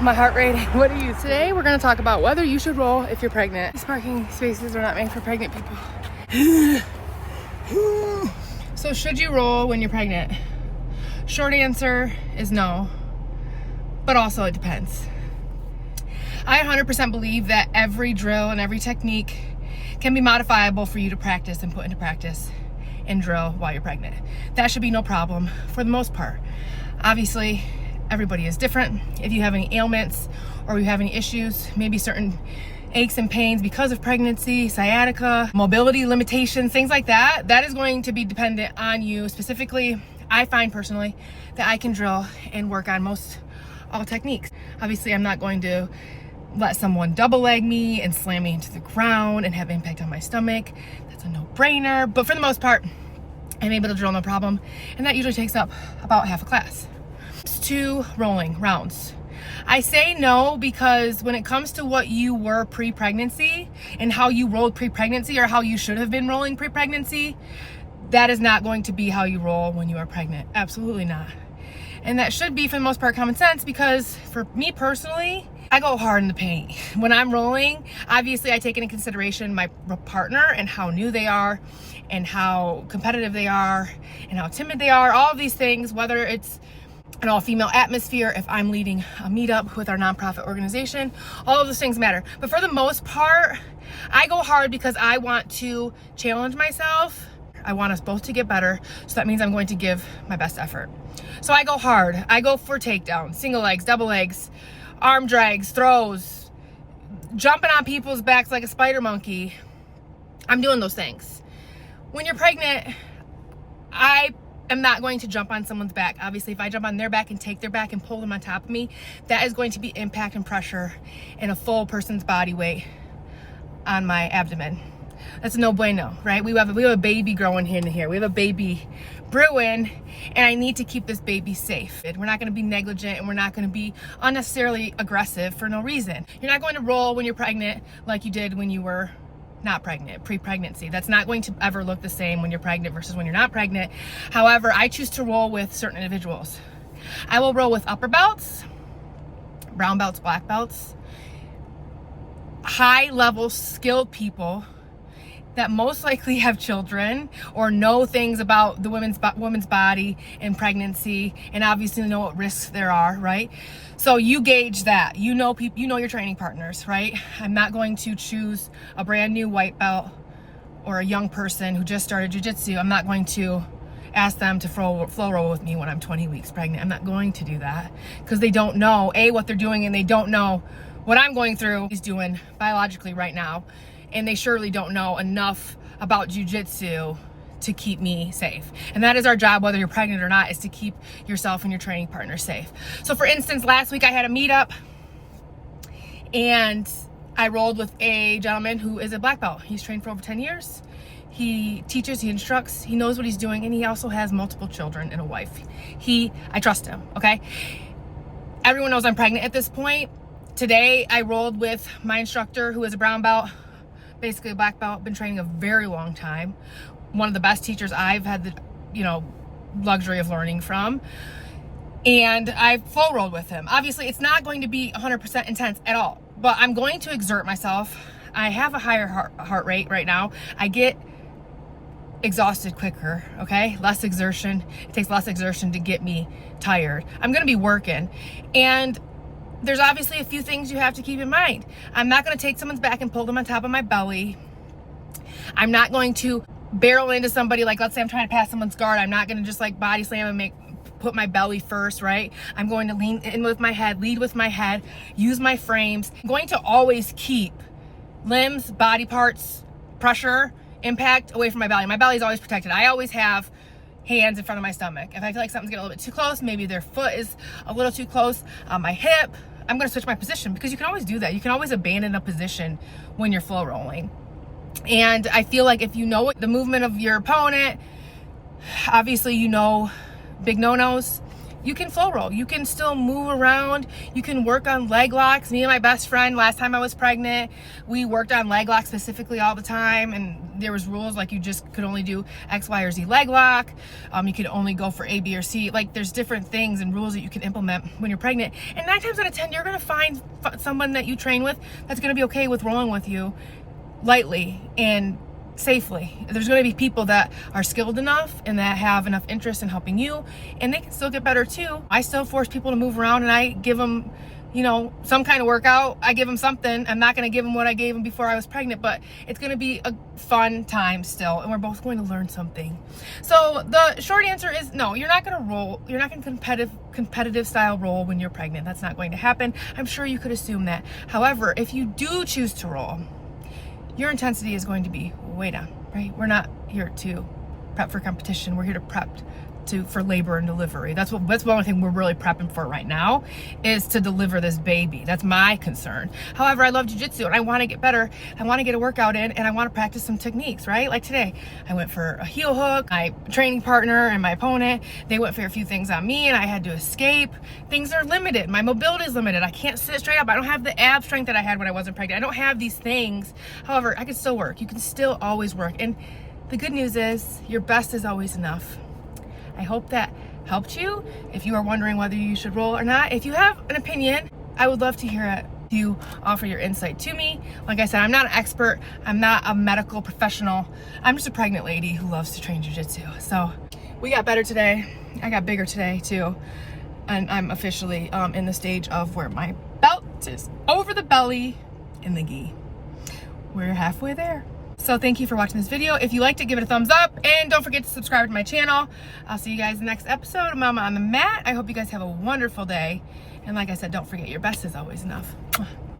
my heart rate. What are you? Today we're going to talk about whether you should roll if you're pregnant. These parking spaces are not made for pregnant people. So should you roll when you're pregnant? Short answer is no, but also it depends. I 100% believe that every drill and every technique can be modifiable for you to practice and put into practice and drill while you're pregnant. That should be no problem for the most part. Obviously, everybody is different. If you have any ailments or you have any issues, maybe certain aches and pains because of pregnancy, sciatica, mobility limitations, things like that, that is going to be dependent on you specifically. I find personally that I can drill and work on most all techniques. Obviously, I'm not going to let someone double leg me and slam me into the ground and have impact on my stomach. That's a no-brainer. But for the most part, I'm able to drill no problem. And that usually takes up about half a class. To rolling rounds. I say no because when it comes to what you were pre-pregnancy and how you rolled pre-pregnancy or how you should have been rolling pre-pregnancy, that is not going to be how you roll when you are pregnant. Absolutely not. And that should be, for the most part, common sense, because for me personally, I go hard in the paint. When I'm rolling, obviously I take into consideration my partner and how new they are and how competitive they are and how timid they are, all of these things, whether it's an all-female atmosphere, if I'm leading a meetup with our nonprofit organization, all of those things matter. But for the most part, I go hard because I want to challenge myself. I want us both to get better, so that means I'm going to give my best effort. So I go hard. I go for takedowns, single legs, double legs, arm drags, throws, jumping on people's backs like a spider monkey. I'm doing those things. When you're pregnant, I am not going to jump on someone's back. Obviously, if I jump on their back and take their back and pull them on top of me, that is going to be impact and pressure in a full person's body weight on my abdomen. That's a no bueno, right? We have a baby growing in here. We have a baby brewing, and I need to keep this baby safe. We're not going to be negligent, and we're not going to be unnecessarily aggressive for no reason. You're not going to roll when you're pregnant like you did when you were not pregnant, pre-pregnancy. That's not going to ever look the same when you're pregnant versus when you're not pregnant. However, I choose to roll with certain individuals. I will roll with upper belts, brown belts, black belts, high-level skilled people that most likely have children or know things about the woman's body and pregnancy, and obviously know what risks there are, right? So you gauge that. You know your training partners, right? I'm not going to choose a brand new white belt or a young person who just started jiu-jitsu. I'm not going to ask them to flow roll with me when I'm 20 weeks pregnant. I'm not going to do that because they don't know what they're doing, and they don't know what I'm going through is doing biologically right now. And they surely don't know enough about jiu-jitsu to keep me safe. And that is our job, whether you're pregnant or not, is to keep yourself and your training partner safe. So for instance, last week I had a meetup and I rolled with a gentleman who is a black belt. He's trained for over 10 years. He teaches, he instructs, he knows what he's doing, and he also has multiple children and a wife. I trust him, okay? Everyone knows I'm pregnant at this point. Today I rolled with my instructor who is a brown belt, basically a black belt, been training a very long time. One of the best teachers I've had the, luxury of learning from. And I full rolled with him. Obviously, it's not going to be 100% intense at all, but I'm going to exert myself. I have a higher heart rate right now. I get exhausted quicker, okay? Less exertion. It takes less exertion to get me tired. I'm going to be working. And there's obviously a few things you have to keep in mind. I'm not going to take someone's back and pull them on top of my belly. I'm not going to barrel into somebody, like let's say I'm trying to pass someone's guard. I'm not going to just like body slam and put my belly first, right? I'm going to lean in with my head, lead with my head, use my frames. I'm going to always keep limbs, body parts, pressure, impact away from my belly. My belly is always protected. I always have hands in front of my stomach. If I feel like something's getting a little bit too close, maybe their foot is a little too close on my hip, I'm going to switch my position, because you can always do that. You can always abandon a position when you're flow rolling. And I feel like if you know the movement of your opponent, obviously you know big no-nos, you can flow roll. You can still move around. You can work on leg locks. Me and my best friend, last time I was pregnant, we worked on leg locks specifically all the time. And there was rules like you just could only do X, Y, or Z leg lock. You could only go for A, B, or C. Like there's different things and rules that you can implement when you're pregnant. And 9 times out of 10, you're going to find someone that you train with that's going to be okay with rolling with you lightly and safely. There's going to be people that are skilled enough and that have enough interest in helping you, and they can still get better too. I still force people to move around, and I give them, you know, some kind of workout. I give them something. I'm not going to give them what I gave them before I was pregnant, but it's going to be a fun time still, and we're both going to learn something. So the short answer is no, you're not going to roll. You're not going to competitive style roll when you're pregnant. That's not going to happen. I'm sure you could assume that. However, if you do choose to roll, your intensity is going to be way down, right? We're not here to prep for competition. We're here to prep for labor and delivery. That's the only thing we're really prepping for right now, is to deliver this baby. That's my concern. However, I love jiu-jitsu and I want to get better. I want to get a workout in, and I want to practice some techniques, right? Like today, I went for a heel hook. My training partner and my opponent, they went for a few things on me, and I had to escape. Things are limited. My mobility is limited. I can't sit straight up. I don't have the ab strength that I had when I wasn't pregnant. I don't have these things. However, I can still work. You can still always work. And the good news is your best is always enough. I hope that helped you. If you are wondering whether you should roll or not, if you have an opinion, I would love to hear it. You offer your insight to me. Like I said, I'm not an expert. I'm not a medical professional. I'm just a pregnant lady who loves to train jiu-jitsu. So we got better today. I got bigger today too. And I'm officially in the stage of where my belt is over the belly in the gi. We're halfway there. So thank you for watching this video. If you liked it, give it a thumbs up, and don't forget to subscribe to my channel. I'll see you guys in the next episode of Mama on the Mat. I hope you guys have a wonderful day. And like I said, don't forget, your best is always enough.